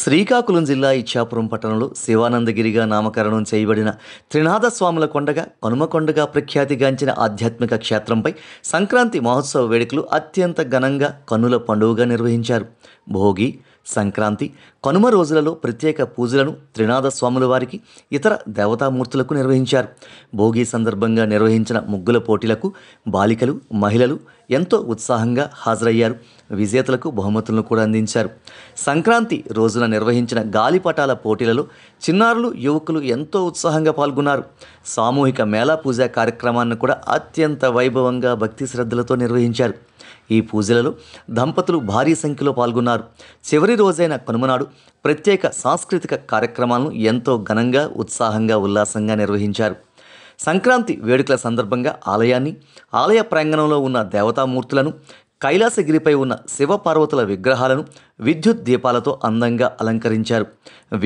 శ్రీకాకుళం జిల్లా ఇచ్చాపురం పట్టణంలో శివానందగిరిగా నామకరణం చేయబడిన త్రినాథ స్వాముల కొండగా కనుమకొండగా ప్రఖ్యాతిగాంచిన ఆధ్యాత్మిక క్షేత్రంపై సంక్రాంతి మహోత్సవ వేడుకలు అత్యంత ఘనంగా కన్నుల పండుగగా నిర్వహించారు. భోగి, సంక్రాంతి, కనుమ రోజులలో ప్రత్యేక పూజలను త్రినాథ స్వాముల వారికి, ఇతర దేవతామూర్తులకు నిర్వహించారు. భోగి సందర్భంగా నిర్వహించిన ముగ్గుల పోటీలకు బాలికలు, మహిళలు ఎంతో ఉత్సాహంగా హాజరయ్యారు. విజేతలకు బహుమతులను కూడా అందించారు. సంక్రాంతి రోజున నిర్వహించిన గాలిపటాల పోటీలలో చిన్నారులు, యువకులు ఎంతో ఉత్సాహంగా పాల్గొన్నారు. సామూహిక మేళా పూజా కార్యక్రమాన్ని కూడా అత్యంత వైభవంగా భక్తి శ్రద్ధలతో నిర్వహించారు. ఈ పూజలలో దంపతులు భారీ సంఖ్యలో పాల్గొన్నారు. చివరి రోజైన కనుమనాడు ప్రత్యేక సాంస్కృతిక కార్యక్రమాలను ఎంతో ఘనంగా, ఉత్సాహంగా, ఉల్లాసంగా నిర్వహించారు. సంక్రాంతి వేడుకల సందర్భంగా ఆలయాన్ని, ఆలయ ప్రాంగణంలో ఉన్న దేవతామూర్తులను, కైలాసగిరిపై ఉన్న శివపార్వతుల విగ్రహాలను విద్యుత్ దీపాలతో అందంగా అలంకరించారు.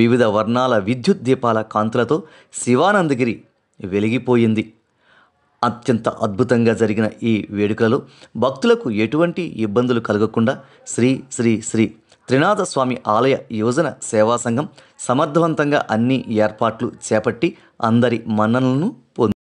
వివిధ వర్ణాల విద్యుత్ దీపాల కాంతులతో శివానందగిరి వెలిగిపోయింది. అత్యంత అద్భుతంగా జరిగిన ఈ వేడుకలలో భక్తులకు ఎటువంటి ఇబ్బందులు కలగకుండా శ్రీ శ్రీ శ్రీ త్రినాథ స్వామి ఆలయ యువజన సేవా సంఘం సమర్థవంతంగా అన్ని ఏర్పాట్లు చేపట్టి అందరి మన్ననలను పొందింది.